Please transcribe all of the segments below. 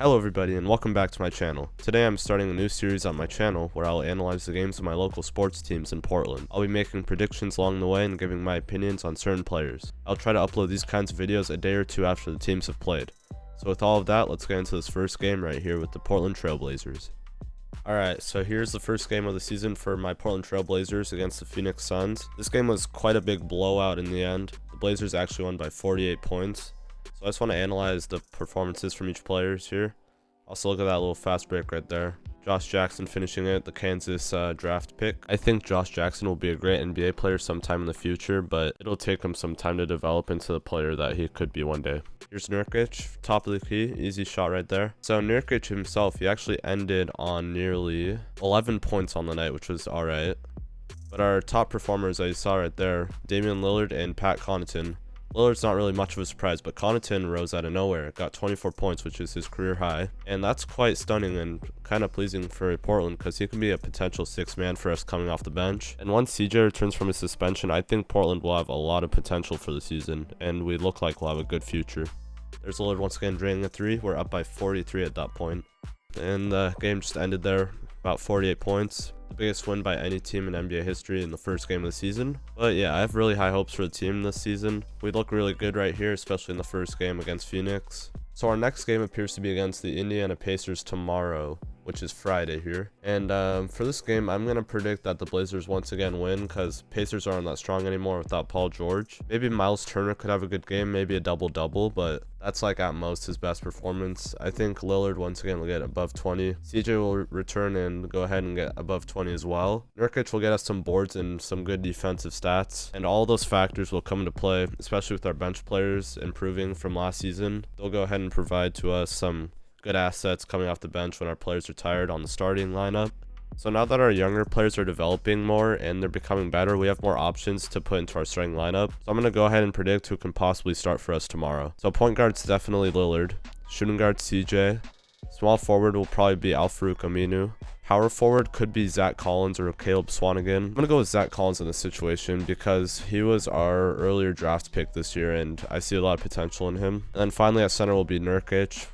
Hello everybody and welcome back to my channel. Today I'm starting a new series on my channel where I'll analyze the games of my local sports teams in Portland. I'll be making predictions along the way and giving my opinions on certain players. I'll try to upload these kinds of videos a day or two after the teams have played. So with all of that, let's get into this first game right here with the Portland Trail Blazers. Alright, so here's the first game of the season for my Portland Trail Blazers against the Phoenix Suns. This game was quite a big blowout in the end. The Blazers actually won by 48 points. So I just want to analyze the performances from each player here. Also look at that little fast break right there. Josh Jackson finishing it, the Kansas draft pick. I think Josh Jackson will be a great NBA player sometime in the future, but it'll take him some time to develop into the player that he could be one day. Here's Nurkic, top of the key, easy shot right there. So Nurkic himself, he actually ended on nearly 11 points on the night, which was alright. But our top performers that you saw right there, Damian Lillard and Pat Connaughton. Lillard's not really much of a surprise, but Connaughton rose out of nowhere, got 24 points, which is his career high. And that's quite stunning and kind of pleasing for Portland because he can be a potential sixth man for us coming off the bench. And once CJ returns from his suspension, I think Portland will have a lot of potential for the season, and we look like we'll have a good future. There's Lillard once again draining a three. We're up by 43 at that point. And the game just ended there, about 48 points. The biggest win by any team in NBA history in the first game of the season. But yeah, I have really high hopes for the team this season. We look really good right here, especially in the first game against Phoenix. So our next game appears to be against the Indiana Pacers tomorrow, which is Friday here. And for this game, I'm going to predict that the Blazers once again win because Pacers aren't that strong anymore without Paul George. Maybe Miles Turner could have a good game, maybe a double-double, but that's like at most his best performance. I think Lillard once again will get above 20. CJ will return and go ahead and get above 20 as well. Nurkic will get us some boards and some good defensive stats. And all those factors will come into play, especially with our bench players improving from last season. They'll go ahead and provide to us some good assets coming off the bench when our players are tired on the starting lineup. So now that our younger players are developing more and they're becoming better, we have more options to put into our starting lineup. So I'm going to go ahead and predict who can possibly start for us tomorrow. So point guard's definitely Lillard. Shooting guard CJ. Small forward will probably be Al-Farouq Aminu. Power forward could be Zach Collins or Caleb Swanigan. I'm going to go with Zach Collins in this situation because he was our earlier draft pick this year and I see a lot of potential in him. And then finally at center will be Nurkic.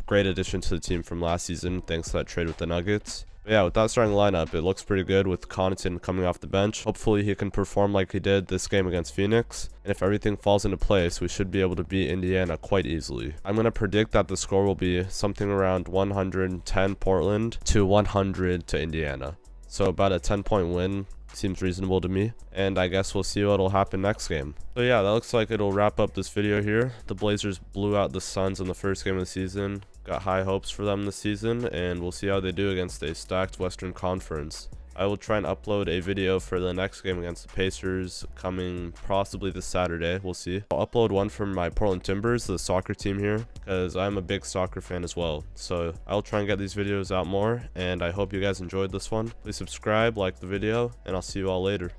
Great addition to the team from last season thanks to that trade with the Nuggets. But yeah, with that starting lineup, it looks pretty good with Connaughton coming off the bench. Hopefully he can perform like he did this game against Phoenix. And if everything falls into place, we should be able to beat Indiana quite easily. I'm going to predict that the score will be something around 110 Portland to 100 to Indiana. So about a 10-point win seems reasonable to me, and I guess we'll see what'll happen next game. So yeah, that looks like it'll wrap up this video here. The Blazers blew out the Suns in the first game of the season. Got high hopes for them this season, and we'll see how they do against a stacked Western Conference. I will try and upload a video for the next game against the Pacers coming possibly this Saturday. We'll see. I'll upload one from my Portland Timbers, the soccer team here, because I'm a big soccer fan as well. So I'll try and get these videos out more, and I hope you guys enjoyed this one. Please subscribe, like the video, and I'll see you all later.